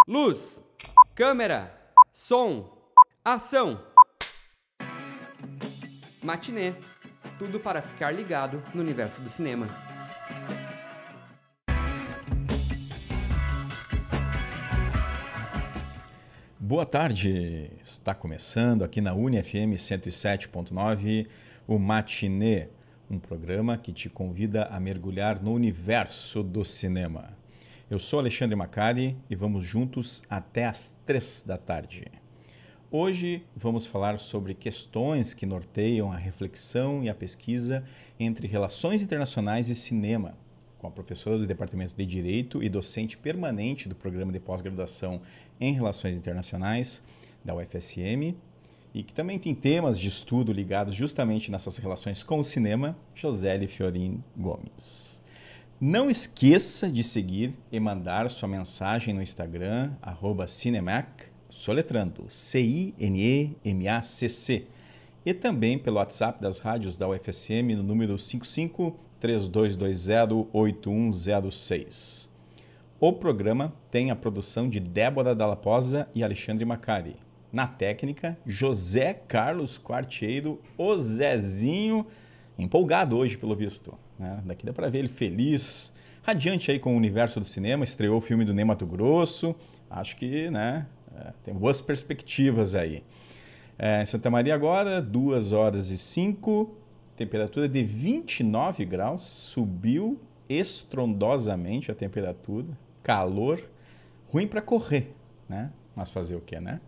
Luz, câmera, som, ação. Matinê. Tudo para ficar ligado no universo do cinema. Boa tarde! Está começando aqui na UniFM 107.9 o Matinê, um programa que te convida a mergulhar no universo do cinema. Eu sou Alexandre Macari e vamos juntos até às 3 da tarde. Hoje vamos falar sobre questões que norteiam a reflexão e a pesquisa entre relações internacionais e cinema, com a professora do Departamento de Direito e docente permanente do Programa de Pós-Graduação em Relações Internacionais da UFSM, e que também tem temas de estudo ligados justamente nessas relações com o cinema, Josele Fiorin Gomes. Não esqueça de seguir e mandar sua mensagem no Instagram, @Cinemac, soletrando CINEMACC, e também pelo WhatsApp das rádios da UFSM no número 55-3220-8106. O programa tem a produção de Débora Dalla Posa e Alexandre Macari. Na técnica, José Carlos Quartieiro, o Zezinho, empolgado hoje pelo visto, né? Daqui dá para ver ele feliz, radiante aí com o universo do cinema, estreou o filme do Ney Matogrosso, acho que, né, tem boas perspectivas aí. Em Santa Maria agora, 2h05, temperatura de 29 graus, subiu estrondosamente a temperatura, calor, ruim para correr, né? Mas fazer o quê, né?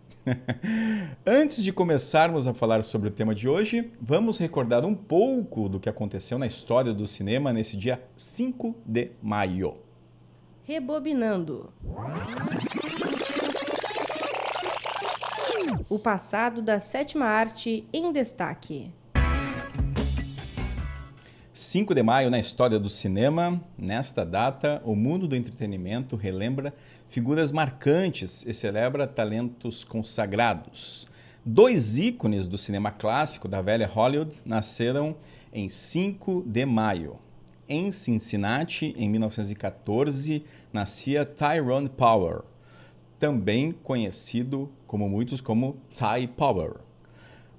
Antes de começarmos a falar sobre o tema de hoje, vamos recordar um pouco do que aconteceu na história do cinema nesse dia 5 de maio. Rebobinando. O passado da sétima arte em destaque. 5 de maio na história do cinema. Nesta data, o mundo do entretenimento relembra figuras marcantes e celebra talentos consagrados. Dois ícones do cinema clássico da velha Hollywood nasceram em 5 de maio. Em Cincinnati, em 1914, nascia Tyrone Power, também conhecido como muitos como Ty Power.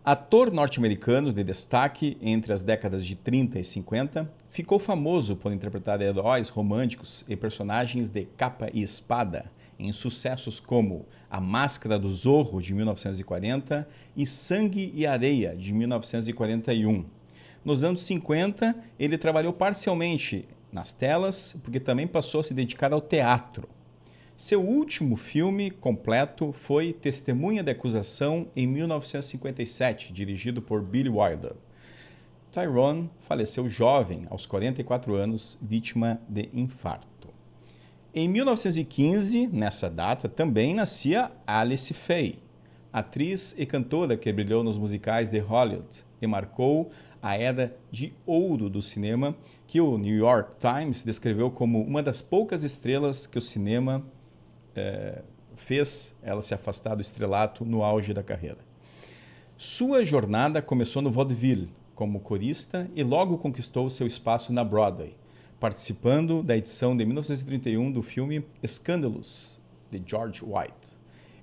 Ator norte-americano de destaque entre as décadas de 30 e 50, ficou famoso por interpretar heróis românticos e personagens de capa e espada em sucessos como A Máscara do Zorro, de 1940, e Sangue e Areia, de 1941. Nos anos 50, ele trabalhou parcialmente nas telas, porque também passou a se dedicar ao teatro. Seu último filme completo foi Testemunha de Acusação, em 1957, dirigido por Billy Wilder. Tyrone faleceu jovem, aos 44 anos, vítima de infarto. Em 1915, nessa data, também nascia Alice Faye, atriz e cantora que brilhou nos musicais de Hollywood e marcou a era de ouro do cinema, que o New York Times descreveu como uma das poucas estrelas que o cinema fez ela se afastar do estrelato no auge da carreira. Sua jornada começou no vaudeville, como corista, e logo conquistou seu espaço na Broadway, participando da edição de 1931 do filme Scandalous, de George White.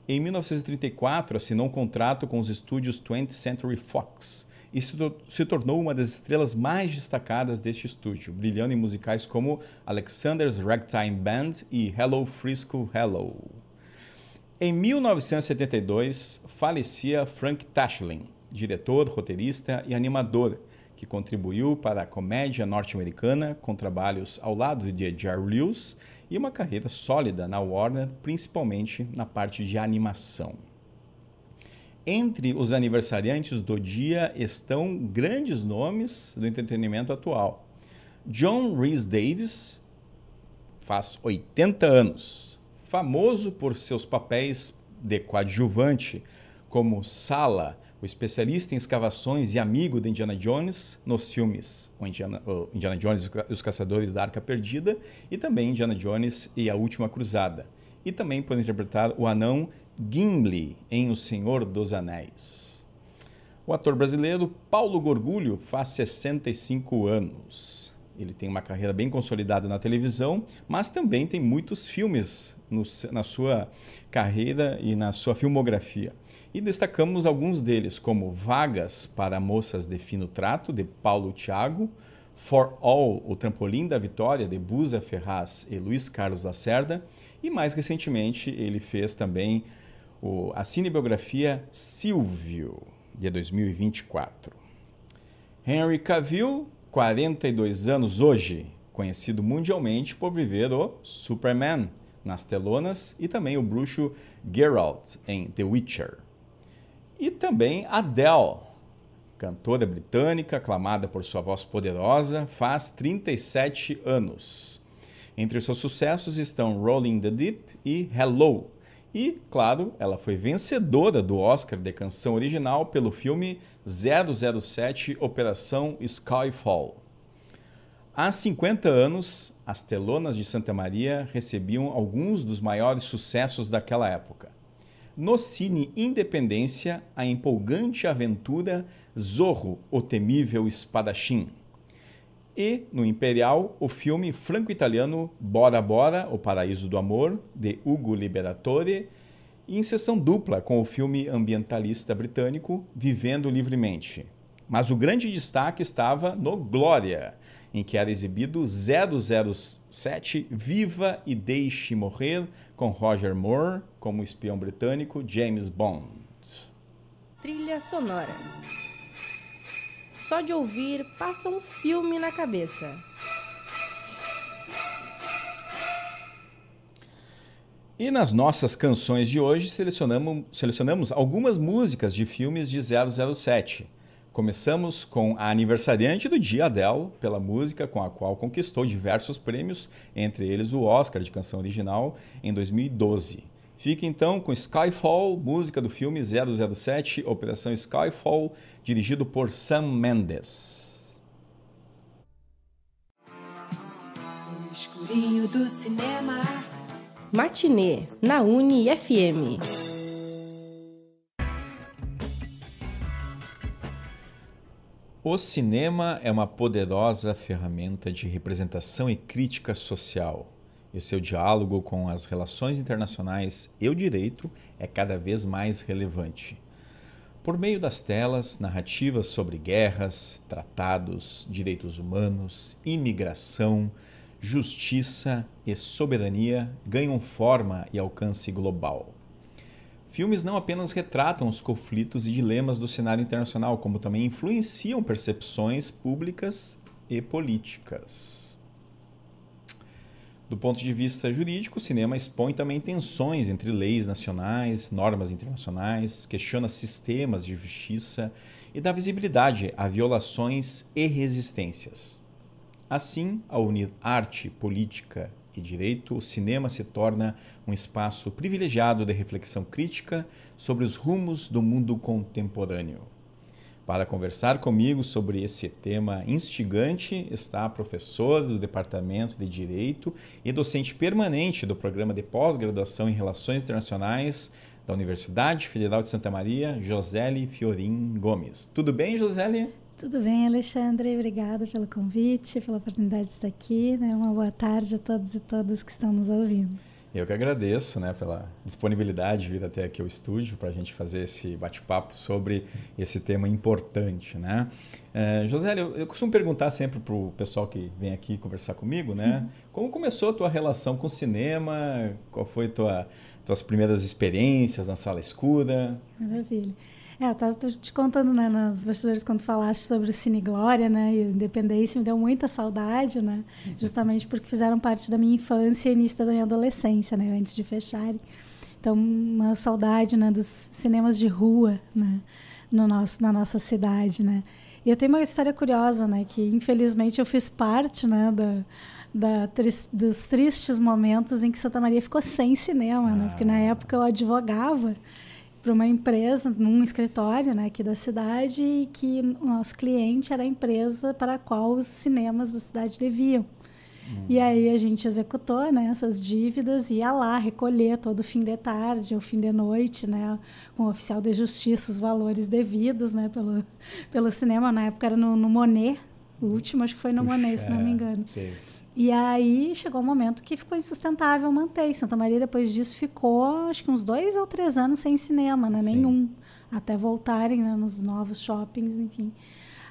Em 1934, assinou um contrato com os estúdios 20th Century Fox e se tornou uma das estrelas mais destacadas deste estúdio, brilhando em musicais como Alexander's Ragtime Band e Hello Frisco Hello. Em 1972, falecia Frank Tashlin, diretor, roteirista e animador, que contribuiu para a comédia norte-americana com trabalhos ao lado de Jerry Lewis e uma carreira sólida na Warner, principalmente na parte de animação. Entre os aniversariantes do dia estão grandes nomes do entretenimento atual. John Rhys-Davies faz 80 anos, famoso por seus papéis de coadjuvante, como Sala, o especialista em escavações e amigo de Indiana Jones, nos filmes Indiana Jones e os Caçadores da Arca Perdida, e também Indiana Jones e a Última Cruzada. E também por interpretar o anão Gimli em O Senhor dos Anéis. O ator brasileiro Paulo Gorgulho faz 65 anos. Ele tem uma carreira bem consolidada na televisão, mas também tem muitos filmes na sua carreira e na sua filmografia. E destacamos alguns deles, como Vagas para Moças de Fino Trato, de Paulo Thiago, For All, o Trampolim da Vitória, de Buza Ferraz e Luiz Carlos Lacerda, e mais recentemente ele fez também a cinebiografia Silvio, de 2024. Henry Cavill, 42 anos hoje, conhecido mundialmente por viver o Superman nas telonas e também o bruxo Geralt em The Witcher. E também Adele, cantora britânica, aclamada por sua voz poderosa, faz 37 anos. Entre os seus sucessos estão Rolling the Deep e Hello. E, claro, ela foi vencedora do Oscar de canção original pelo filme 007 Operação Skyfall. Há 50 anos, as telonas de Santa Maria recebiam alguns dos maiores sucessos daquela época. No Cine Independência, a empolgante aventura Zorro, o temível espadachim. E, no Imperial, o filme franco-italiano Bora Bora, o Paraíso do Amor, de Ugo Liberatore, e em sessão dupla com o filme ambientalista britânico Vivendo Livremente. Mas o grande destaque estava no Glória, em que era exibido 007 Viva e Deixe Morrer, com Roger Moore como espião britânico James Bond. Trilha sonora. Só de ouvir, passa um filme na cabeça. E nas nossas canções de hoje, selecionamos algumas músicas de filmes de 007. Começamos com a aniversariante do dia, Adele, pela música com a qual conquistou diversos prêmios, entre eles o Oscar de canção original em 2012. Fique então com Skyfall, música do filme 007, Operação Skyfall, dirigido por Sam Mendes. No escurinho do cinema. Matinê, na Uni-FM. O cinema é uma poderosa ferramenta de representação e crítica social. E seu diálogo com as relações internacionais e o direito é cada vez mais relevante. Por meio das telas, narrativas sobre guerras, tratados, direitos humanos, imigração, justiça e soberania ganham forma e alcance global. Filmes não apenas retratam os conflitos e dilemas do cenário internacional, como também influenciam percepções públicas e políticas. Do ponto de vista jurídico, o cinema expõe também tensões entre leis nacionais, normas internacionais, questiona sistemas de justiça e dá visibilidade a violações e resistências. Assim, ao unir arte, política e direito, o cinema se torna um espaço privilegiado de reflexão crítica sobre os rumos do mundo contemporâneo. Para conversar comigo sobre esse tema instigante está a professora do Departamento de Direito e docente permanente do Programa de Pós-Graduação em Relações Internacionais da Universidade Federal de Santa Maria, Joseli Fiorin Gomes. Tudo bem, Joseli? Tudo bem, Alexandre. Obrigada pelo convite, pela oportunidade de estar aqui. Uma boa tarde a todos e todas que estão nos ouvindo. Eu que agradeço, pela disponibilidade de vir até aqui ao estúdio para a gente fazer esse bate-papo sobre esse tema importante, Joseli, eu costumo perguntar sempre para o pessoal que vem aqui conversar comigo, Como começou a tua relação com o cinema? Qual foi tuas primeiras experiências na sala escura? Maravilha. Eu estava te contando, nos bastidores, quando falaste sobre o Cine Glória, e a Independência, me deu muita saudade, Justamente porque fizeram parte da minha infância e início da minha adolescência, antes de fecharem. Então, uma saudade, dos cinemas de rua, na nossa cidade, E eu tenho uma história curiosa, que infelizmente eu fiz parte, dos tristes momentos em que Santa Maria ficou sem cinema, Porque na época eu advogava para uma empresa, num escritório aqui da cidade, e que o nosso cliente era a empresa para a qual os cinemas da cidade deviam. E aí a gente executou essas dívidas e ia lá recolher todo fim de tarde ou fim de noite, com o oficial de justiça, os valores devidos pelo cinema. Na época era no Monet, O último acho que foi no Monet, se não me engano. Teve. E aí chegou um momento que ficou insustentável manter. Santa Maria, depois disso, ficou acho que uns 2 ou 3 anos sem cinema, né? Sim. Nenhum. Até voltarem, né, nos novos shoppings, enfim,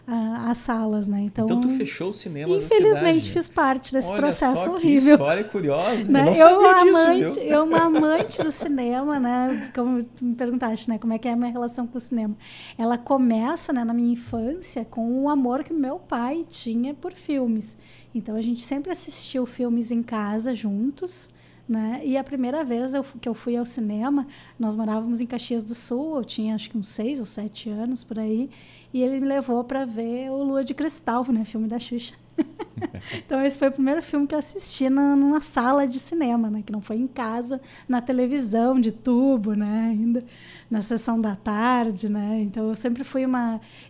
as salas, né? Então tu fechou o cinema da cidade. infelizmente fiz parte desse Olha processo só, horrível. Que história curiosa. Né? Eu não sabia disso, viu? Eu uma amante do cinema, né? Como tu me perguntaste, né? Como é que é a minha relação com o cinema? Ela começa, né, na minha infância com o amor que meu pai tinha por filmes. Então, a gente sempre assistiu filmes em casa juntos, né? E a primeira vez que eu fui ao cinema, nós morávamos em Caxias do Sul, eu tinha acho que uns 6 ou 7 anos por aí, e ele me levou para ver o Lua de Cristal, né? Filme da Xuxa. Então, esse foi o primeiro filme que eu assisti numa sala de cinema, né? Que não foi em casa, na televisão de tubo, né? Ainda na sessão da tarde, né? Então, eu sempre fui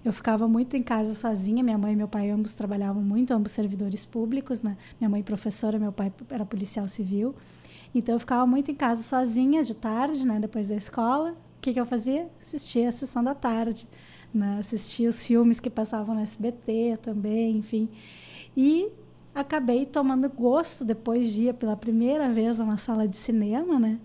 eu ficava muito em casa sozinha. Minha mãe e meu pai ambos trabalhavam muito, ambos servidores públicos, né? Minha mãe professora, meu pai era policial civil. Então, eu ficava muito em casa sozinha de tarde, né? Depois da escola. O que eu fazia? Assistia a sessão da tarde, né? Assistia os filmes que passavam no SBT também, enfim. E acabei tomando gosto, depois de ir pela primeira vez a uma sala de cinema, né?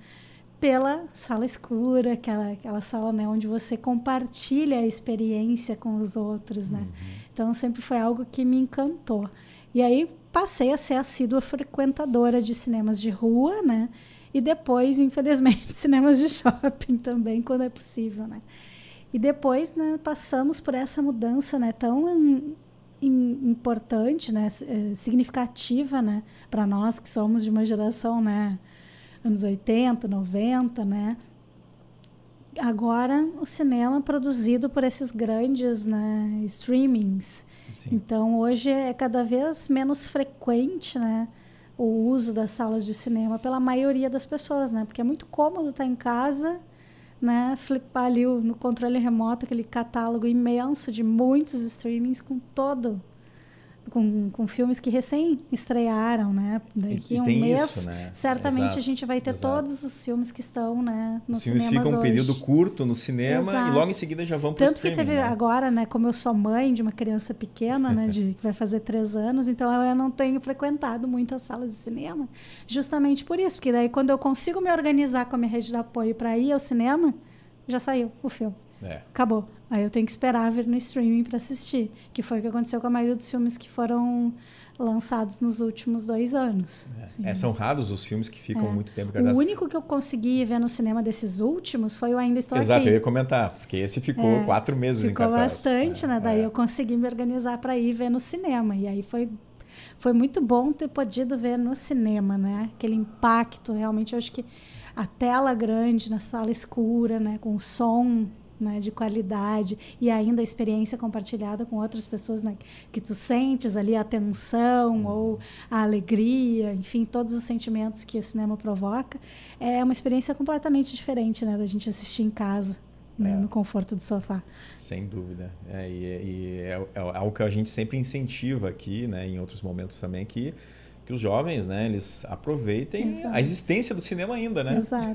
Pela sala escura, aquela sala, né, onde você compartilha a experiência com os outros, né? Então, sempre foi algo que me encantou. E aí, passei a ser assídua frequentadora de cinemas de rua, né? E depois, infelizmente, cinemas de shopping também, quando é possível, né? E depois, né, passamos por essa mudança, né, tão importante, né, significativa, né, para nós que somos de uma geração, né, anos 80, 90, né? Agora, o cinema produzido por esses grandes, né, streamings. Sim. Então, hoje é cada vez menos frequente, né, o uso das salas de cinema pela maioria das pessoas, né? Porque é muito cômodo estar em casa, né, flipar ali no controle remoto aquele catálogo imenso de muitos streamings com filmes que recém estrearam, né? Daqui a um mês, isso, né? certamente Exato, a gente vai ter todos os filmes que estão, né, nos Os filmes cinemas ficam um hoje. período curto no cinema. Exato. E logo em seguida já vão para o Tanto streaming. que teve né? agora, né, como eu sou mãe de uma criança pequena, né, que vai fazer 3 anos, então eu não tenho frequentado muito as salas de cinema, justamente por isso, porque daí quando eu consigo me organizar com a minha rede de apoio para ir ao cinema, já saiu o filme. Acabou. Aí eu tenho que esperar vir no streaming para assistir, que foi o que aconteceu com a maioria dos filmes que foram lançados nos últimos 2 anos. São raros os filmes que ficam muito tempo em O cartaz. único que eu consegui ver no cinema desses últimos foi o Ainda Estou Exato, Aqui. eu ia comentar, porque esse ficou 4 meses em cartaz. Ficou bastante, né? Daí eu consegui me organizar para ir ver no cinema. E aí foi muito bom ter podido ver no cinema, né? Aquele impacto, realmente, eu acho que a tela grande, na sala escura, né? Com o som, né, de qualidade e ainda a experiência compartilhada com outras pessoas, né, que tu sentes ali a tensão ou a alegria, enfim, todos os sentimentos que o cinema provoca, é uma experiência completamente diferente, né, da gente assistir em casa, né, no conforto do sofá. Sem dúvida. É algo que a gente sempre incentiva aqui, né, em outros momentos também, que os jovens, né, eles aproveitem Exato. a existência do cinema ainda, né? Exato.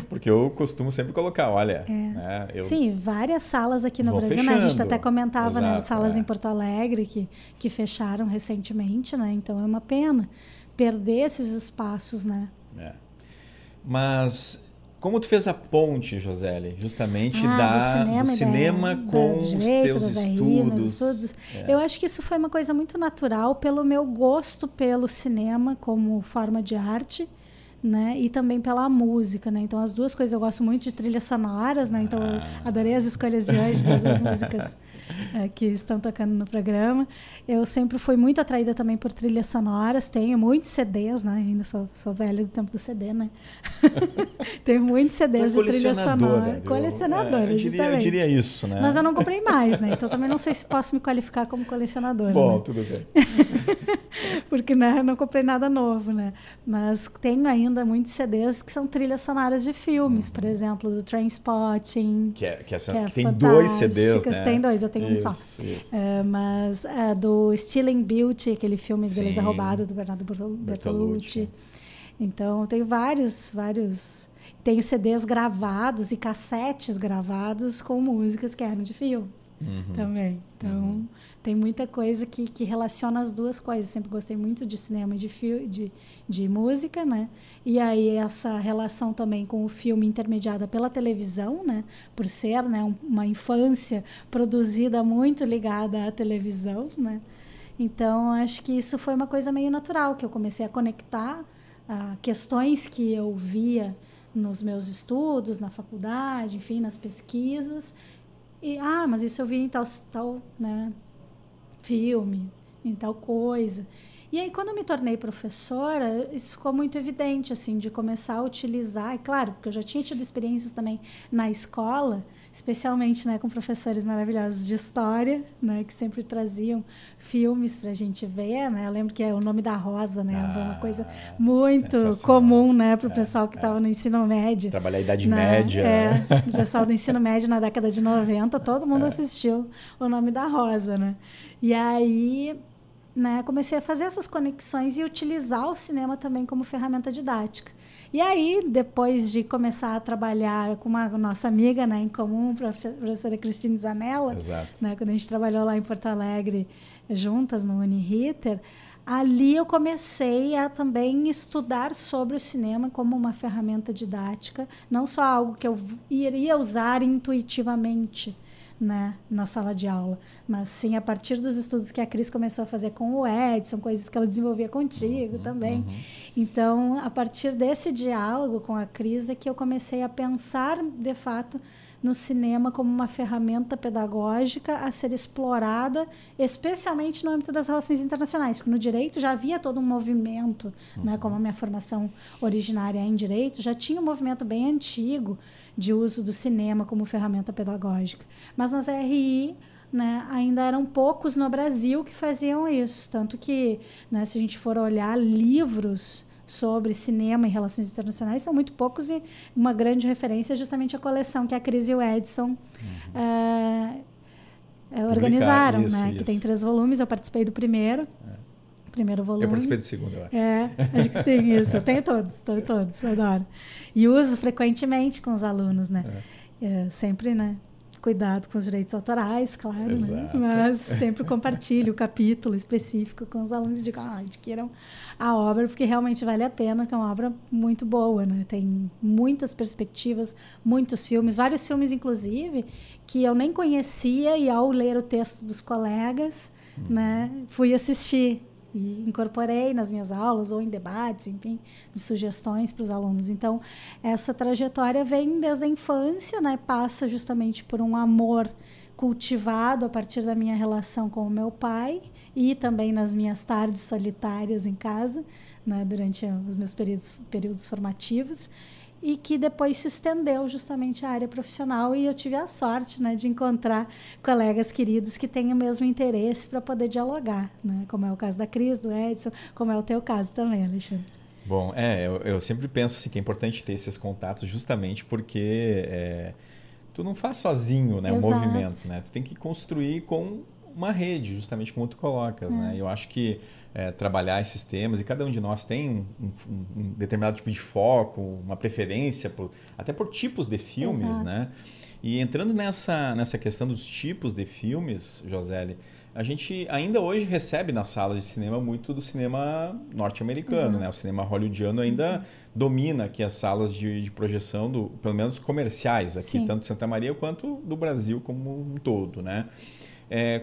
Porque eu costumo sempre colocar, olha... Né, Sim, várias salas aqui no vou Brasil, né? A gente fechando. até comentava, né, Exato, salas em Porto Alegre que fecharam recentemente, né? Então é uma pena perder esses espaços, né? Mas como tu fez a ponte, Josélia, justamente do cinema com os teus estudos? Eu acho que isso foi uma coisa muito natural pelo meu gosto pelo cinema como forma de arte, né? E também pela música, né? Então as duas coisas, eu gosto muito de trilhas sonoras, né? Então eu adorei as escolhas de hoje das músicas que estão tocando no programa. Eu sempre fui muito atraída também por trilhas sonoras, tenho muitos CDs, né? Ainda sou velha do tempo do CD, né? Tenho muitos CDs de trilha sonora. Colecionadora, justamente. Eu diria isso, né? Mas eu não comprei mais, né? Então também não sei se posso me qualificar como colecionadora. Bom, né? tudo bem. Porque, né, eu não comprei nada novo, né? Mas tenho ainda muitos CDs que são trilhas sonoras de filmes, por exemplo, do Trainspotting. Que tem 2 CDs, né? Tem 2, eu tenho um só. Isso. Mas do Stealing Beauty, aquele filme de Beleza Roubada, do Bernardo Bertolucci. Então, tenho vários. Tenho CDs gravados e cassetes gravados com músicas que eram de filme. também. Então, tem muita coisa que relaciona as duas coisas. Sempre gostei muito de cinema e de música, né? E aí essa relação também com o filme intermediada pela televisão, né? Por ser, né, uma infância produzida muito ligada à televisão, né? Então, acho que isso foi uma coisa meio natural, que eu comecei a conectar questões que eu via nos meus estudos, na faculdade, enfim, nas pesquisas. E, mas isso eu vi em tal, né, filme, em tal coisa. E aí, quando eu me tornei professora, isso ficou muito evidente, assim, de começar a utilizar. E claro, porque eu já tinha tido experiências também na escola, especialmente, né, com professores maravilhosos de história, né, que sempre traziam filmes para a gente ver, né. Eu lembro que O Nome da Rosa, né, foi uma coisa muito comum, né, para o pessoal que estava no ensino médio. Trabalhar a Idade né, Média. O pessoal do ensino médio na década de 90, todo mundo assistiu O Nome da Rosa, né. E aí, né, comecei a fazer essas conexões e utilizar o cinema também como ferramenta didática. E aí, depois de começar a trabalhar com uma nossa amiga, né, em comum, a professora Cristine Zanella, né, quando a gente trabalhou lá em Porto Alegre juntas no Uniriter, ali eu comecei a também estudar sobre o cinema como uma ferramenta didática, não só algo que eu iria usar intuitivamente, né, na sala de aula, mas sim a partir dos estudos que a Cris começou a fazer com o Edson, coisas que ela desenvolvia contigo também. Então, a partir desse diálogo com a Cris é que eu comecei a pensar, de fato, no cinema como uma ferramenta pedagógica a ser explorada, especialmente no âmbito das relações internacionais, porque no direito já havia todo um movimento, né, como a minha formação originária é em direito, já tinha um movimento bem antigo de uso do cinema como ferramenta pedagógica. Mas nas RI, né, ainda eram poucos no Brasil que faziam isso. Tanto que, né, se a gente for olhar livros sobre cinema e relações internacionais, são muito poucos e uma grande referência é justamente a coleção que a Cris e o Edson organizaram, isso, né, isso. que tem 3 volumes. Eu participei do primeiro volume. Eu participei do segundo, eu acho. Acho que sim, isso. Eu tenho todos, adoro. E uso frequentemente com os alunos, né? Sempre, né? Cuidado com os direitos autorais, claro, né? Mas sempre compartilho o capítulo específico com os alunos e digo, adquiram a obra, porque realmente vale a pena, que é uma obra muito boa, né? Tem muitas perspectivas, muitos filmes, vários filmes, inclusive, que eu nem conhecia e ao ler o texto dos colegas, né, fui assistir. E incorporei nas minhas aulas ou em debates, enfim, de sugestões para os alunos. Então, essa trajetória vem desde a infância, né? Passa justamente por um amor cultivado a partir da minha relação com o meu pai e também nas minhas tardes solitárias em casa, né? Durante os meus períodos formativos, e que depois se estendeu justamente à área profissional, e eu tive a sorte, né, de encontrar colegas queridos que têm o mesmo interesse para poder dialogar, né, como é o caso da Cris, do Edson, como é o teu caso também, Alexandre. Bom, eu sempre penso assim, que é importante ter esses contatos justamente porque tu não faz sozinho, né, o movimento, né? Tu tem que construir com uma rede, justamente como tu colocas, né? Eu acho que trabalhar esses temas, e cada um de nós tem um determinado tipo de foco, uma preferência, até por tipos de filmes, né? E entrando nessa questão dos tipos de filmes, Josélie, a gente ainda hoje recebe nas salas de cinema muito do cinema norte-americano, né? O cinema hollywoodiano ainda domina aqui as salas de projeção, pelo menos comerciais, aqui, tanto de Santa Maria quanto do Brasil como um todo, né?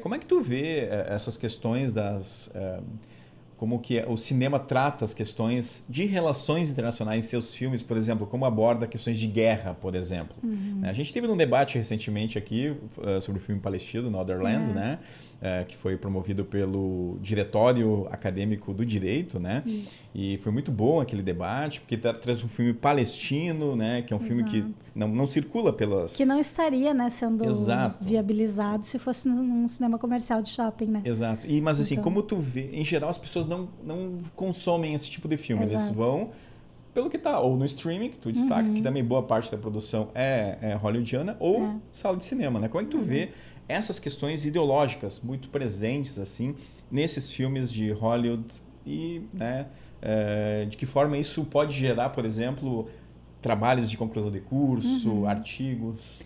Como é que tu vê essas questões como que o cinema trata as questões de relações internacionais em seus filmes, por exemplo, como aborda questões de guerra, por exemplo. A gente teve um debate recentemente aqui sobre o filme palestino, Northernland, né? Que foi promovido pelo Diretório Acadêmico do Direito, né? Isso. E foi muito bom aquele debate, porque traz um filme palestino, né? Que é um filme que não circula pelas... Que não estaria, né, sendo viabilizado se fosse num cinema comercial de shopping, né? Exato. Mas assim, como tu vê, em geral as pessoas não consomem esse tipo de filme. Eles vão pelo que tá, ou no streaming, que tu destaca, que também boa parte da produção é hollywoodiana, ou sala de cinema, né? Como é que tu vê essas questões ideológicas muito presentes, assim, nesses filmes de Hollywood e, né, de que forma isso pode gerar, por exemplo, trabalhos de conclusão de curso, artigos?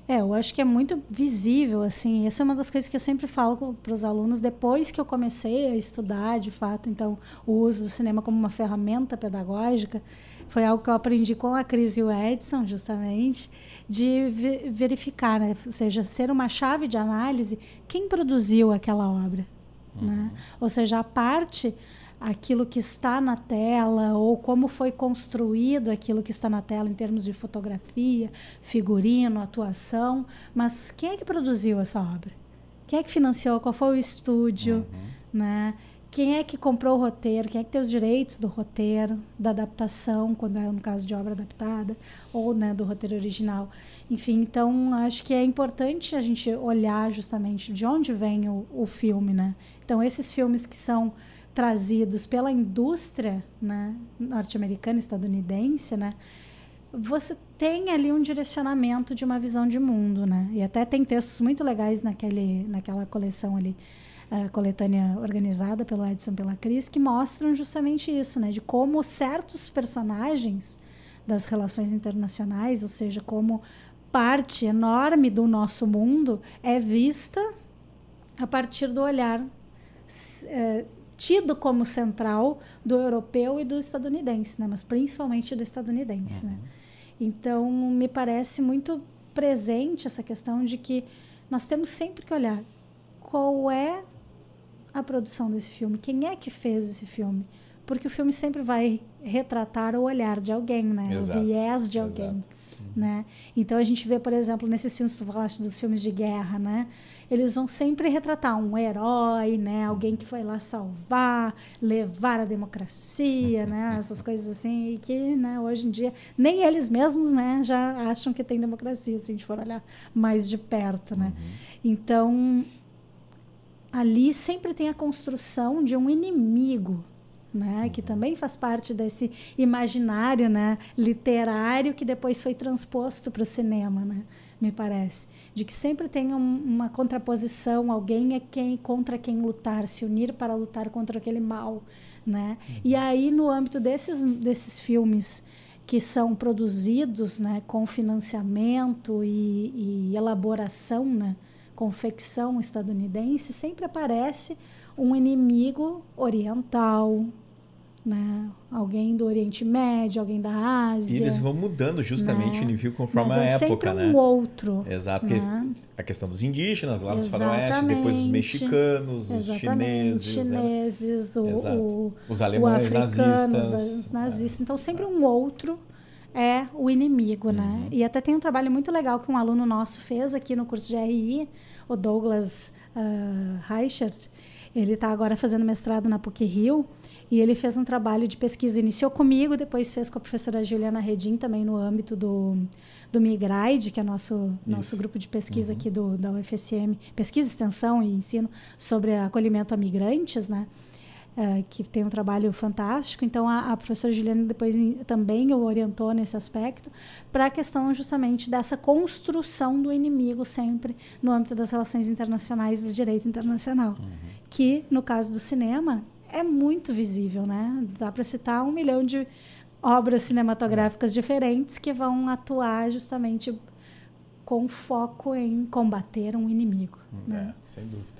Eu acho que é muito visível, assim, essa é uma das coisas que eu sempre falo para os alunos depois que eu comecei a estudar, de fato, então, o uso do cinema como uma ferramenta pedagógica, foi algo que eu aprendi com a Cris e o Edson, justamente, de verificar, né? Ou seja, ser uma chave de análise quem produziu aquela obra, né? Ou seja, a parte, aquilo que está na tela ou como foi construído aquilo que está na tela em termos de fotografia, figurino, atuação, mas quem é que produziu essa obra? Quem é que financiou? Qual foi o estúdio? Né? Quem é que comprou o roteiro? Quem é que tem os direitos do roteiro, da adaptação, quando é no caso de obra adaptada, ou, né, do roteiro original? Enfim, então, acho que é importante a gente olhar justamente de onde vem o filme, né? Então, esses filmes que são trazidos pela indústria, né, norte-americana, estadunidense, né, você tem ali um direcionamento de uma visão de mundo, né? E até tem textos muito legais naquela coleção ali, coletânea organizada pelo Edson e pela Cris, que mostram justamente isso, né? De como certos personagens das relações internacionais, ou seja, como parte enorme do nosso mundo é vista a partir do olhar tido como central do europeu e do estadunidense, né? Mas principalmente do estadunidense, né? Então, me parece muito presente essa questão de que nós temos sempre que olhar qual é a produção desse filme, quem é que fez esse filme, porque o filme sempre vai retratar o olhar de alguém, né? Exato. O viés de alguém, né? Então a gente vê, por exemplo, nesses filmes, tu falaste dos filmes de guerra, né? Eles vão sempre retratar um herói, né? Alguém que foi lá salvar, levar a democracia, né? Essas coisas assim, e que, né, hoje em dia nem eles mesmos, né, já acham que tem democracia, se a gente for olhar mais de perto, né? Então, ali sempre tem a construção de um inimigo, né, que também faz parte desse imaginário, né, literário que depois foi transposto para o cinema, né, me parece, de que sempre tem uma contraposição, alguém contra quem lutar, se unir para lutar contra aquele mal, né? E aí, no âmbito desses filmes que são produzidos, né, com financiamento e elaboração, né, confecção estadunidense, sempre aparece um inimigo oriental, né? Alguém do Oriente Médio, alguém da Ásia. E eles vão mudando justamente, né, o inimigo conforme a época, sempre né? Um outro. Exato, porque a questão dos indígenas lá no faroeste, depois os mexicanos, os chineses, os alemães, os nazistas. Então, sempre um outro é o inimigo, né? E até tem um trabalho muito legal que um aluno nosso fez aqui no curso de RI, o Douglas Reichert. Ele está agora fazendo mestrado na PUC-Rio e ele fez um trabalho de pesquisa, iniciou comigo, depois fez com a professora Juliana Redim, também no âmbito do Migride, que é nosso grupo de pesquisa aqui da UFSM, pesquisa, extensão e ensino sobre acolhimento a migrantes, né? Que tem um trabalho fantástico. Então, a professora Juliana depois também o orientou nesse aspecto para a questão justamente dessa construção do inimigo sempre no âmbito das relações internacionais e do direito internacional, que, no caso do cinema, é muito visível, né? Dá para citar 1 milhão de obras cinematográficas diferentes que vão atuar justamente com foco em combater um inimigo. Né? Sem dúvida.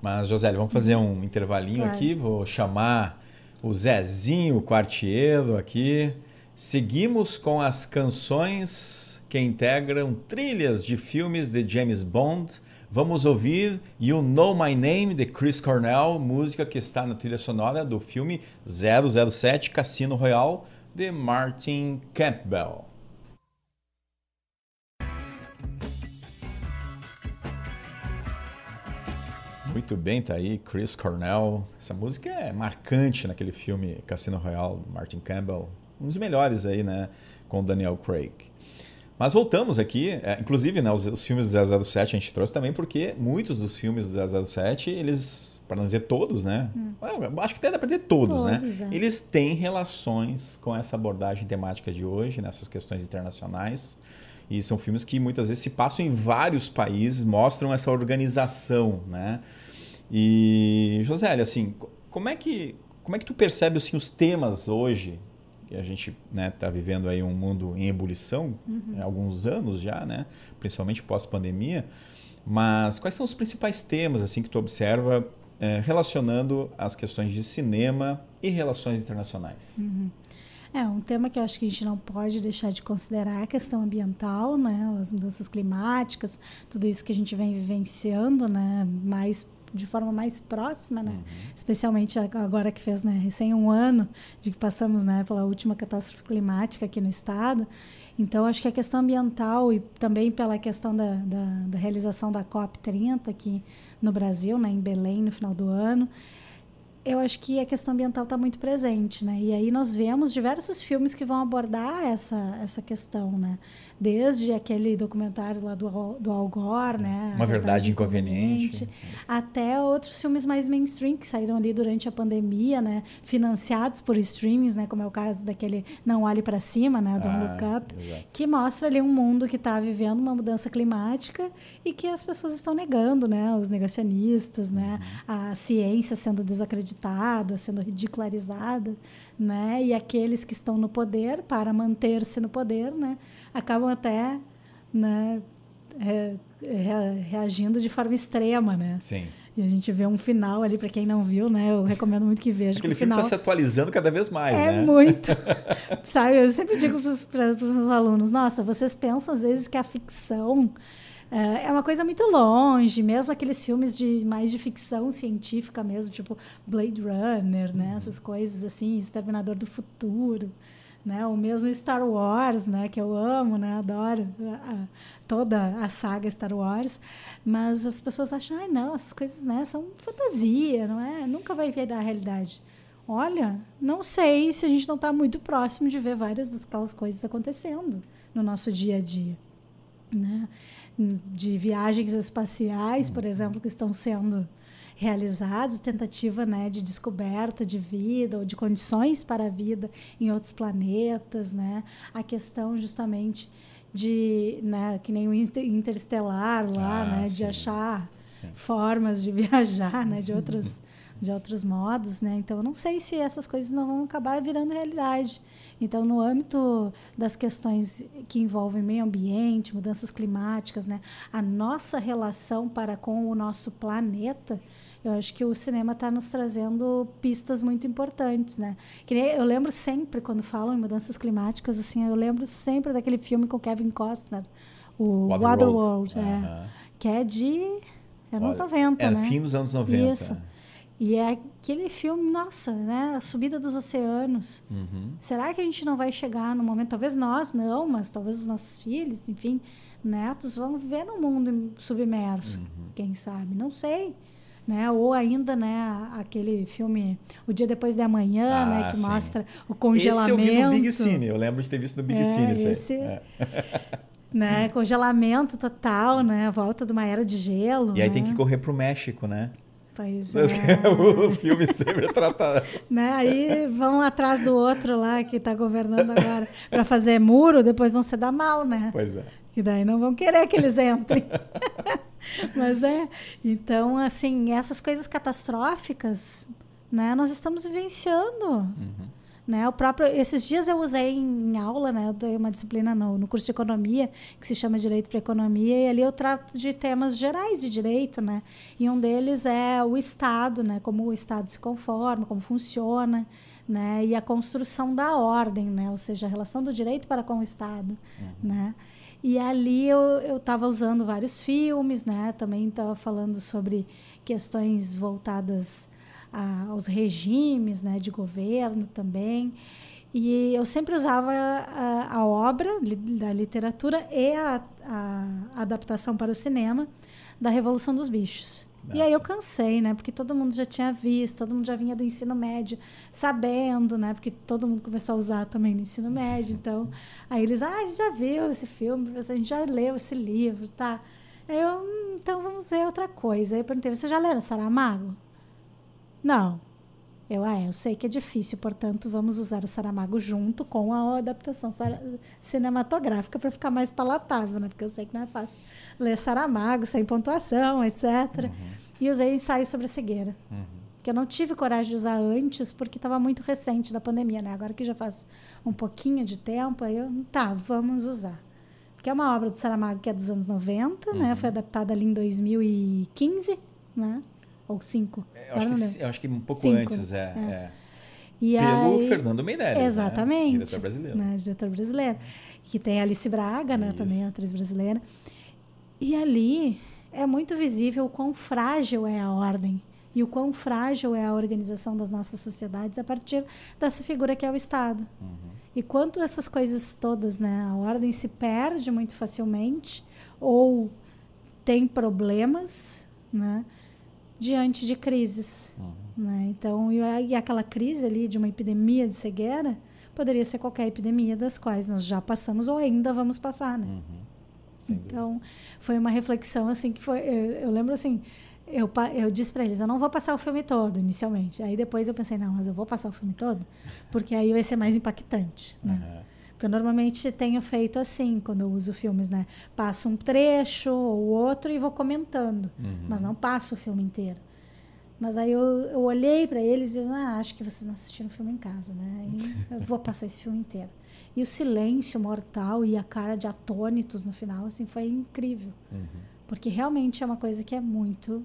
Mas, Josélia, vamos fazer um intervalinho aqui. Vou chamar o Zezinho Quartiero aqui. Seguimos com as canções que integram trilhas de filmes de James Bond. Vamos ouvir You Know My Name, de Chris Cornell, música que está na trilha sonora do filme 007 Cassino Royale, de Martin Campbell. Muito bem, tá aí Chris Cornell. Essa música é marcante naquele filme Cassino Royale, Martin Campbell. Um dos melhores aí, né? Com Daniel Craig. Mas voltamos aqui, inclusive, né, os filmes do 007 a gente trouxe também porque muitos dos filmes do 007, eles, para não dizer todos, né? Acho que até dá para dizer todos, né? Eles têm relações com essa abordagem temática de hoje, nessas questões internacionais. E são filmes que muitas vezes se passam em vários países, mostram essa organização, né? E, Josélia, assim, como é que tu percebe assim, os temas hoje a gente, né, tá vivendo aí um mundo em ebulição há alguns anos já, né, principalmente pós-pandemia. Mas quais são os principais temas assim que tu observa relacionando as questões de cinema e relações internacionais? Um tema que eu acho que a gente não pode deixar de considerar é a questão ambiental, né? As mudanças climáticas, tudo isso que a gente vem vivenciando, né? De forma mais próxima, né? Especialmente agora que fez, né, recém um ano de que passamos, né, pela última catástrofe climática aqui no estado. Então, acho que a questão ambiental e também pela questão da realização da COP30 aqui no Brasil, né, em Belém, no final do ano, eu acho que a questão ambiental está muito presente, né? E aí nós vemos diversos filmes que vão abordar essa questão, né? Desde aquele documentário lá do Al Gore, né? Uma Verdade Inconveniente. Até outros filmes mais mainstream que saíram ali durante a pandemia, né? Financiados por streamings, né? Como é o caso daquele Não Olhe para Cima, né? Don't Look Up, exato. que mostra ali um mundo que está vivendo uma mudança climática e que as pessoas estão negando, né? Os negacionistas, né? A ciência sendo desacreditada, sendo ridicularizada, né? E aqueles que estão no poder, para manter-se no poder, né, acabam até, né, reagindo de forma extrema, né? Sim. E a gente vê um final ali, para quem não viu, né? Eu recomendo muito que veja. Aquele que o filme final está se atualizando cada vez mais, né? É muito. Sabe, eu sempre digo para os meus alunos, nossa, vocês pensam às vezes que a ficção é uma coisa muito longe, mesmo aqueles filmes mais de ficção científica mesmo, tipo Blade Runner, né? Essas coisas assim, Exterminador do Futuro, né? O mesmo Star Wars, né? Que eu amo, né? Adoro toda a saga Star Wars, mas as pessoas acham, não, essas coisas, né, são fantasia, não é? Nunca vai virar a realidade. Olha, não sei se a gente não está muito próximo de ver várias daquelas coisas acontecendo no nosso dia a dia, né? De viagens espaciais, por exemplo, que estão sendo realizadas, tentativa, né, de descoberta de vida ou de condições para a vida em outros planetas, né? A questão justamente de, né, que nem o Interestelar lá, né, de achar formas de viajar, né, de outros modos, né? Então, eu não sei se essas coisas não vão acabar virando realidade. Então, no âmbito das questões que envolvem meio ambiente, mudanças climáticas, né, a nossa relação para com o nosso planeta, eu acho que o cinema está nos trazendo pistas muito importantes, né? Que nem eu lembro sempre, quando falam em mudanças climáticas, assim, eu lembro sempre daquele filme com Kevin Costner, o Waterworld, que é de anos 90, né? Fim dos anos 90. Isso. E é aquele filme, nossa, né? A subida dos oceanos. Será que a gente não vai chegar no momento, talvez nós não, mas talvez os nossos filhos, enfim, netos, vão viver num mundo submerso, quem sabe? Não sei. Né? Ou ainda, né, aquele filme O Dia Depois de Amanhã, né, que mostra o congelamento. Esse eu vi no Big Cine, eu lembro de ter visto no Big Cine isso aí. Né, congelamento total, né, a volta de uma era de gelo. E aí tem que correr pro México, né? Pois é. O filme sempre é tratado. Né? Aí vão um atrás do outro lá, que está governando agora, para fazer muro, depois vão se dar mal, né? Pois é. E daí não vão querer que eles entrem. Mas então, assim, essas coisas catastróficas, né, nós estamos vivenciando. Né? Esses dias eu usei em aula, né, eu dei uma disciplina no curso de economia, que se chama Direito para Economia, e ali eu trato de temas gerais de direito, né? E um deles é o Estado, né? Como o Estado se conforma, como funciona, né? E a construção da ordem, né? Ou seja, a relação do direito para com o Estado, né? E ali eu estava usando vários filmes, né? Também estava falando sobre questões voltadas aos regimes, né, de governo também. E eu sempre usava a obra da literatura e a adaptação para o cinema da Revolução dos Bichos. E aí eu cansei, né? Porque todo mundo já tinha visto, todo mundo já vinha do ensino médio sabendo, né? Porque todo mundo começou a usar também no ensino médio. Então, aí eles, a gente já viu esse filme, a gente já leu esse livro, tá? Então vamos ver outra coisa. Aí eu perguntei, você já leram Saramago? Não. Eu sei que é difícil, portanto, vamos usar o Saramago junto com a adaptação cinematográfica para ficar mais palatável, né? Porque eu sei que não é fácil ler Saramago sem pontuação, etc. E usei o Ensaio sobre a Cegueira. que eu não tive coragem de usar antes, porque estava muito recente da pandemia, né? Agora que já faz um pouquinho de tempo, aí vamos usar. Porque é uma obra do Saramago que é dos anos 90, né? Foi adaptada ali em 2015, né? Ou 5. Eu acho que um pouco 5, antes, E pelo aí, Fernando Meirelles, exatamente, né? Diretor brasileiro. Né? Diretor brasileiro. Que tem a Alice Braga, né? Também atriz brasileira. E ali é muito visível o quão frágil é a ordem e o quão frágil é a organização das nossas sociedades a partir dessa figura que é o Estado. E quanto essas coisas todas, né? A ordem se perde muito facilmente ou tem problemas, né? Diante de crises. Né? Então, e aquela crise ali de uma epidemia de cegueira poderia ser qualquer epidemia das quais nós já passamos ou ainda vamos passar, né? Então, foi uma reflexão, assim, que foi... Eu lembro, assim, eu disse para eles, eu não vou passar o filme todo, inicialmente. Aí, depois, eu pensei, não, mas eu vou passar o filme todo, porque aí vai ser mais impactante, né? Porque eu normalmente tenho feito assim, quando eu uso filmes, né? Passo um trecho ou outro e vou comentando, mas não passo o filme inteiro. Mas aí eu olhei para eles e acho que vocês não assistiram o filme em casa, né? E eu vou passar esse filme inteiro. E o silêncio mortal e a cara de atônitos no final, assim, foi incrível. Porque realmente é uma coisa que é muito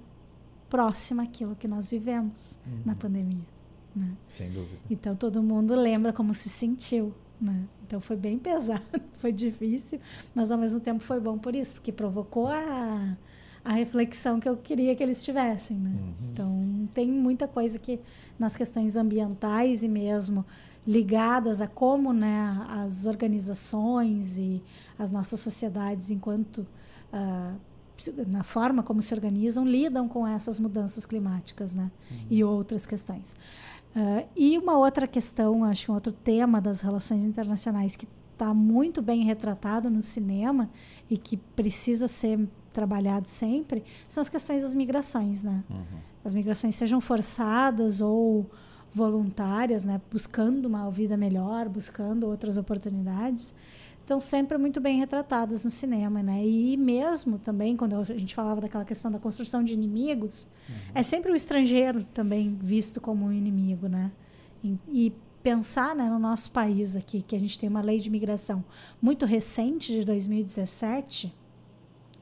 próxima àquilo que nós vivemos na pandemia, né? Sem dúvida. Então, todo mundo lembra como se sentiu, né? Então, foi bem pesado, foi difícil, mas ao mesmo tempo foi bom por isso, porque provocou a reflexão que eu queria que eles tivessem, né? Então, tem muita coisa que nas questões ambientais e mesmo ligadas a como, né, as organizações e as nossas sociedades, enquanto na forma como se organizam, lidam com essas mudanças climáticas, né? E outras questões. E uma outra questão, acho que um outro tema das relações internacionais que está muito bem retratado no cinema e que precisa ser trabalhado sempre, são as questões das migrações, né? As migrações sejam forçadas ou voluntárias, né? Buscando uma vida melhor, buscando outras oportunidades, estão sempre muito bem retratadas no cinema, né? E mesmo também, quando a gente falava daquela questão da construção de inimigos, é sempre o estrangeiro também visto como um inimigo, né? E pensar, né, no nosso país aqui, que a gente tem uma lei de imigração muito recente, de 2017,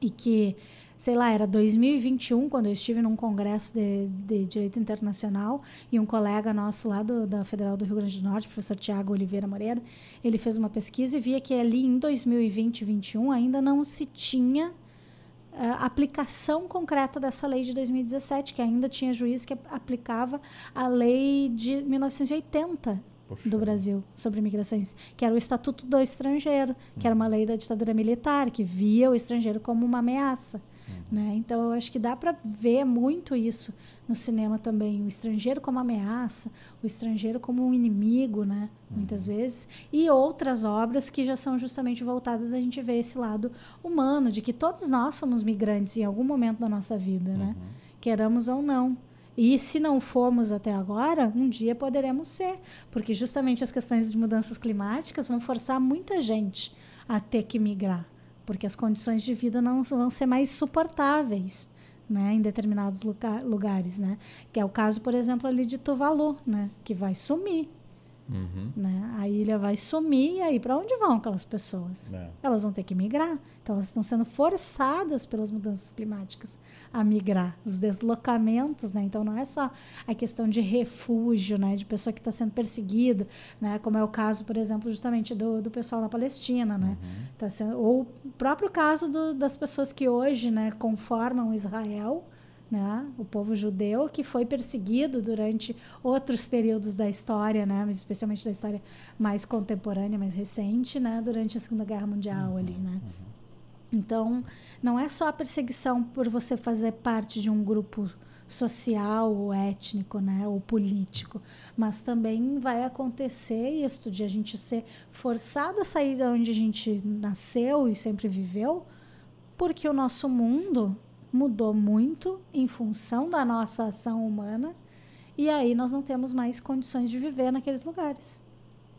e que, sei lá, era 2021, quando eu estive num congresso de Direito Internacional, e um colega nosso lá da Federal do Rio Grande do Norte, o professor Tiago Oliveira Moreira, ele fez uma pesquisa e via que ali em 2020 e 2021 ainda não se tinha aplicação concreta dessa lei de 2017, que ainda tinha juiz que aplicava a lei de 1980 do Brasil sobre imigrações, que era o Estatuto do Estrangeiro, que era uma lei da ditadura militar, que via o estrangeiro como uma ameaça. Né? Então, eu acho que dá para ver muito isso no cinema também, o estrangeiro como ameaça, o estrangeiro como um inimigo, né? Muitas vezes, e outras obras que já são justamente voltadas a gente ver esse lado humano, de que todos nós somos migrantes em algum momento da nossa vida, né? Queramos ou não. E se não formos até agora, um dia poderemos ser, porque justamente as questões de mudanças climáticas vão forçar muita gente a ter que migrar, porque as condições de vida não vão ser mais suportáveis, né, em determinados lugares, né? Que é o caso, por exemplo, ali de Tuvalu, né, que vai sumir. Né? A ilha vai sumir, e aí para onde vão aquelas pessoas? Elas vão ter que migrar. Então, elas estão sendo forçadas pelas mudanças climáticas a migrar. Os deslocamentos, né? Então, não é só a questão de refúgio, né? De pessoa que está sendo perseguida, né? Como é o caso, por exemplo, justamente do pessoal na Palestina, né? Tá sendo, ou o próprio caso das pessoas que hoje, né, conformam Israel, né? O povo judeu que foi perseguido durante outros períodos da história, né? Mas especialmente da história mais contemporânea, mais recente, né? Durante a Segunda Guerra Mundial ali, né? Então, não é só a perseguição por você fazer parte de um grupo social ou étnico, né? Ou político, mas também vai acontecer isso de a gente ser forçado a sair de onde a gente nasceu e sempre viveu, porque o nosso mundo mudou muito em função da nossa ação humana, e aí nós não temos mais condições de viver naqueles lugares,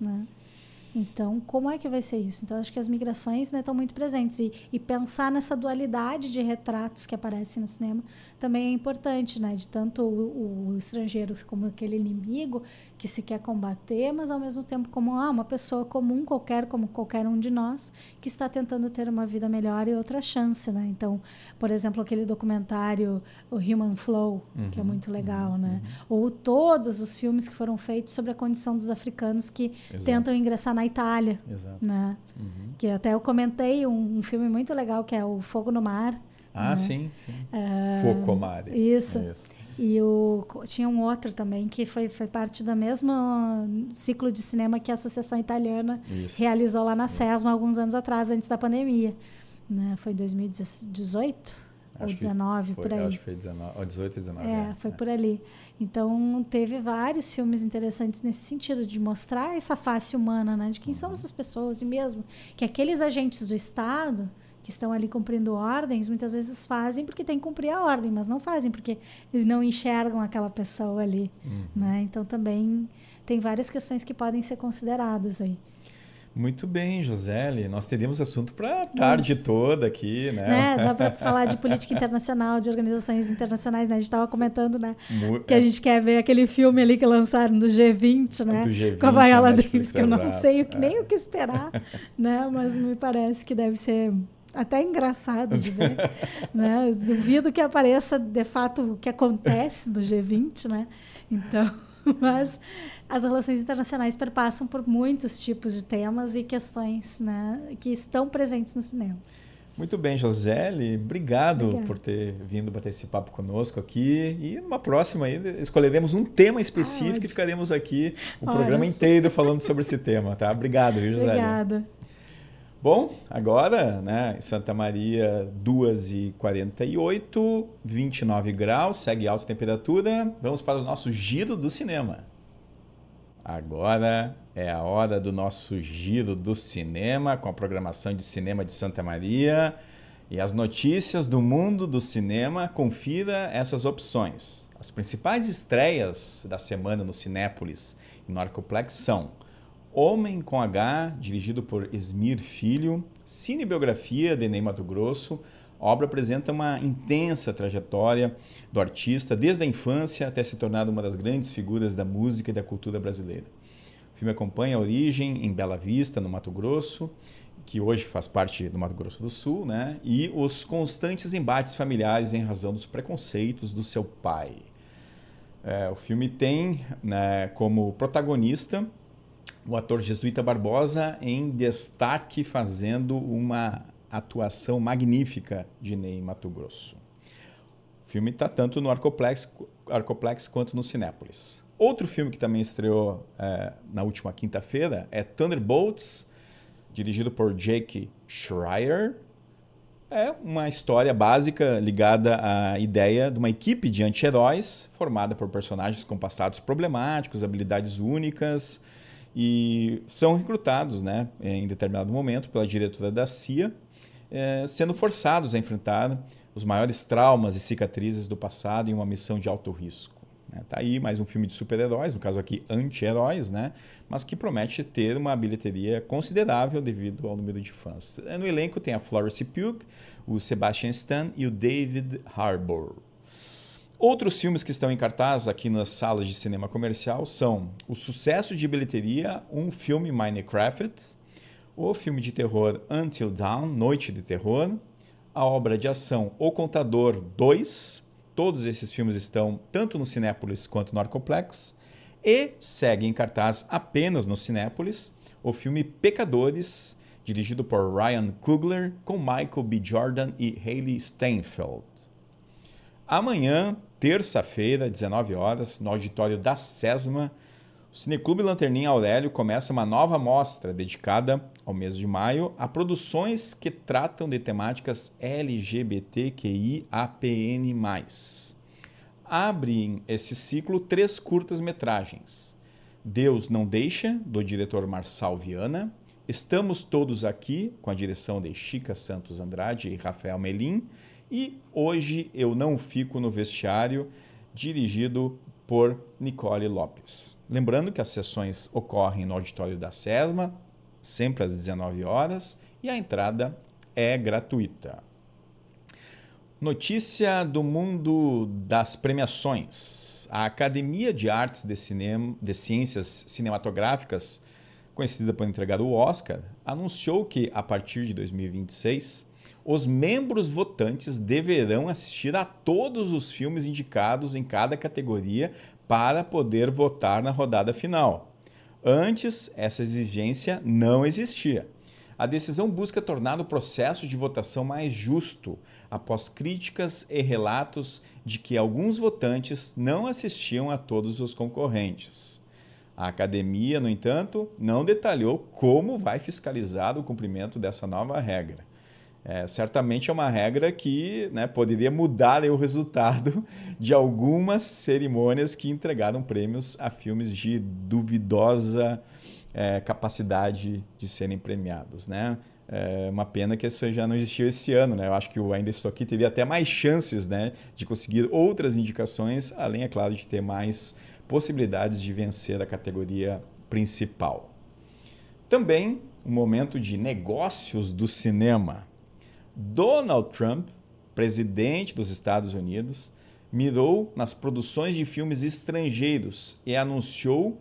né? Então, como é que vai ser isso? Então, acho que as migrações, né, estão muito presentes. E pensar nessa dualidade de retratos que aparecem no cinema também é importante, né? De tanto o estrangeiro como aquele inimigo que se quer combater, mas ao mesmo tempo como uma pessoa comum, como qualquer um de nós, que está tentando ter uma vida melhor e outra chance, né? Então, por exemplo, aquele documentário, o Human Flow, que é muito legal, né? Ou todos os filmes que foram feitos sobre a condição dos africanos que tentam ingressar na Itália, né? Que até eu comentei um filme muito legal que é o Fogo no Mar. Né? Sim. Fogo Mare. Isso. E tinha um outro também que foi parte do mesmo ciclo de cinema que a Associação Italiana realizou lá na SESMA alguns anos atrás, antes da pandemia. Né? Foi em 2018 ou 19, por aí. Acho que foi 19, 18 e 19. Foi por ali. Então, teve vários filmes interessantes nesse sentido, de mostrar essa face humana, né? De quem são essas pessoas. E mesmo que aqueles agentes do Estado que estão ali cumprindo ordens, muitas vezes fazem porque tem que cumprir a ordem, mas não fazem porque eles não enxergam aquela pessoa ali. Né? Então, também tem várias questões que podem ser consideradas aí. Muito bem, Joseli. Nós teríamos assunto para a tarde toda aqui, né? Dá para falar de política internacional, de organizações internacionais, né? A gente estava comentando, né? Que a gente quer ver aquele filme ali que lançaram do G20, né? Do G20, com a Viola Davis, que eu não exato. sei nem o que esperar, né? Mas me parece que deve ser até engraçado de ver, né? Eu duvido que apareça, de fato, o que acontece no G20, né? Então, mas as relações internacionais perpassam por muitos tipos de temas e questões, né, que estão presentes no cinema. Muito bem, Joseli. Obrigado por ter vindo bater esse papo conosco aqui. E numa próxima aí, escolheremos um tema específico e ficaremos aqui o programa inteiro falando sobre esse tema, tá? Obrigado, viu, Joseli? Obrigada. Bom, agora, né, em Santa Maria, 2h48, 29 graus, segue alta temperatura. Vamos para o nosso giro do cinema. Agora é a hora do nosso giro do cinema, com a programação de cinema de Santa Maria e as notícias do mundo do cinema. Confira essas opções. As principais estreias da semana no Cinépolis e no Arcoplex são Homem com H, dirigido por Esmir Filho, cinebiografia de Ney Matogrosso. A obra apresenta uma intensa trajetória do artista, desde a infância até se tornar uma das grandes figuras da música e da cultura brasileira. O filme acompanha a origem em Bela Vista, no Mato Grosso, que hoje faz parte do Mato Grosso do Sul, né? E os constantes embates familiares em razão dos preconceitos do seu pai. O filme tem, né, como protagonista o ator Jesuíta Barbosa, em destaque fazendo uma atuação magnífica de Ney Matogrosso. O filme está tanto no Arcoplex quanto no Cinépolis. Outro filme que também estreou na última quinta-feira é Thunderbolts, dirigido por Jake Schreier. É uma história básica ligada à ideia de uma equipe de anti-heróis formada por personagens com passados problemáticos, habilidades únicas, e são recrutados, né, em determinado momento pela diretora da CIA, sendo forçados a enfrentar os maiores traumas e cicatrizes do passado em uma missão de alto risco. Tá aí mais um filme de super-heróis, no caso aqui anti-heróis, né? Mas que promete ter uma bilheteria considerável devido ao número de fãs. No elenco tem a Florence Pugh, o Sebastian Stan e o David Harbour. Outros filmes que estão em cartaz aqui nas salas de cinema comercial são o sucesso de bilheteria, um filme Minecraft, o filme de terror Until Dawn, Noite de Terror, a obra de ação O Contador 2, todos esses filmes estão tanto no Cinépolis quanto no Arcoplex, e segue em cartaz apenas no Cinépolis o filme Pecadores, dirigido por Ryan Coogler, com Michael B. Jordan e Hailee Steinfeld. Amanhã, terça-feira, 19 horas, no auditório da SESMA, o Cineclube Lanterninha Aurélio começa uma nova mostra dedicada ao mês de maio a produções que tratam de temáticas LGBTQIAPN+. Abrem esse ciclo 3 curtas-metragens. Deus Não Deixa, do diretor Marçal Viana, Estamos Todos Aqui, com a direção de Chica Santos Andrade e Rafael Melim, e Hoje Eu Não Fico no Vestiário, dirigido por Nicole Lopes. Lembrando que as sessões ocorrem no auditório da SESMA, sempre às 19 horas, e a entrada é gratuita. Notícia do mundo das premiações. A Academia de Artes de Ciências Cinematográficas, conhecida por entregar o Oscar, anunciou que, a partir de 2026, os membros votantes deverão assistir a todos os filmes indicados em cada categoria para poder votar na rodada final. Antes, essa exigência não existia. A decisão busca tornar o processo de votação mais justo, após críticas e relatos de que alguns votantes não assistiam a todos os concorrentes. A academia, no entanto, não detalhou como vai fiscalizar o cumprimento dessa nova regra. Certamente é uma regra que, né, poderia mudar o resultado de algumas cerimônias que entregaram prêmios a filmes de duvidosa capacidade de serem premiados, né? É uma pena que isso já não existiu esse ano, né? Eu acho que o Ainda Estou Aqui teria até mais chances, né, de conseguir outras indicações, além, é claro, de ter mais possibilidades de vencer a categoria principal. Também um momento de negócios do cinema. Donald Trump, presidente dos Estados Unidos, mirou nas produções de filmes estrangeiros e anunciou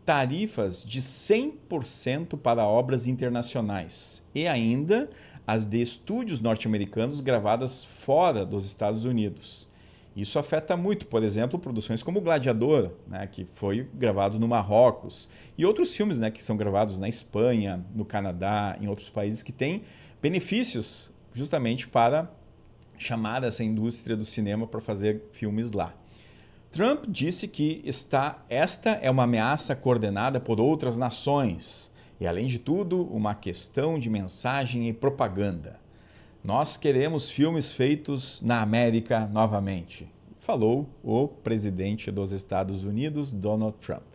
tarifas de 100% para obras internacionais e ainda as de estúdios norte-americanos gravadas fora dos Estados Unidos. Isso afeta muito, por exemplo, produções como Gladiador, né, que foi gravado no Marrocos, e outros filmes, né, que são gravados na Espanha, no Canadá, em outros países que têm benefícios justamente para chamar essa indústria do cinema para fazer filmes lá. Trump disse que esta é uma ameaça coordenada por outras nações e, além de tudo, uma questão de mensagem e propaganda. Nós queremos filmes feitos na América novamente, falou o presidente dos Estados Unidos, Donald Trump.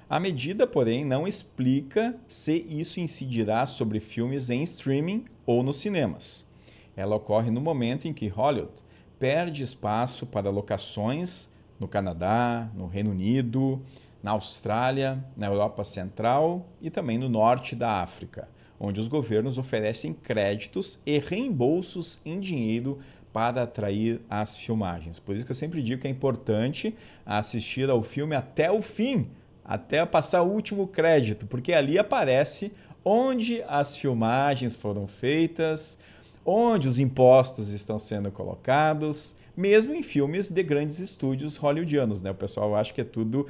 A medida, porém, não explica se isso incidirá sobre filmes em streaming ou nos cinemas. Ela ocorre no momento em que Hollywood perde espaço para locações no Canadá, no Reino Unido, na Austrália, na Europa Central e também no norte da África, onde os governos oferecem créditos e reembolsos em dinheiro para atrair as filmagens. Por isso que eu sempre digo que é importante assistir ao filme até o fim, até passar o último crédito, porque ali aparece onde as filmagens foram feitas, onde os impostos estão sendo colocados, mesmo em filmes de grandes estúdios hollywoodianos, né? O pessoal acha que é tudo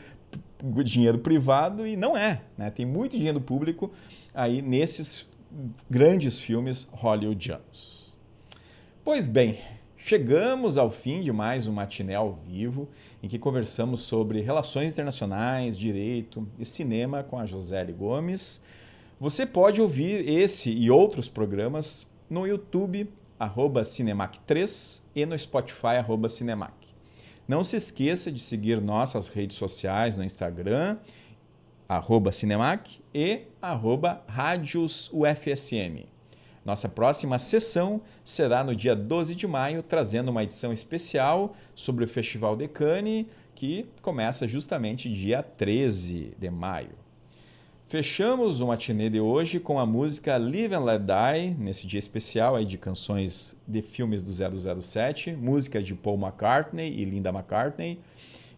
dinheiro privado e não é, né? Tem muito dinheiro público aí nesses grandes filmes hollywoodianos. Pois bem, chegamos ao fim de mais um Matiné ao Vivo, em que conversamos sobre relações internacionais, direito e cinema com a Josélie Gomes. Você pode ouvir esse e outros programas no YouTube, @Cinemac3 e no Spotify, @Cinemac. Não se esqueça de seguir nossas redes sociais no Instagram, @Cinemac e @RádiosUFSM. Nossa próxima sessão será no dia 12 de maio, trazendo uma edição especial sobre o Festival de Cannes, que começa justamente dia 13 de maio. Fechamos o matinê de hoje com a música Live and Let Die, nesse dia especial aí de canções de filmes do 007, música de Paul McCartney e Linda McCartney,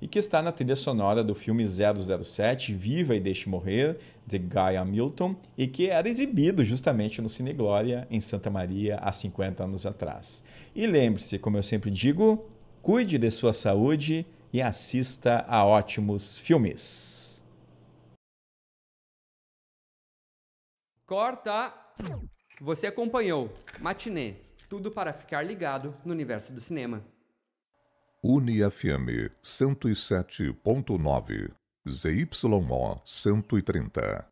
e que está na trilha sonora do filme 007, Viva e Deixe Morrer, de Guy Hamilton, e que era exibido justamente no Cine Glória, em Santa Maria, há 50 anos atrás. E lembre-se, como eu sempre digo, cuide de sua saúde e assista a ótimos filmes. Corta! Você acompanhou Matinê, tudo para ficar ligado no universo do cinema. UniFM 107.9, ZYO 130.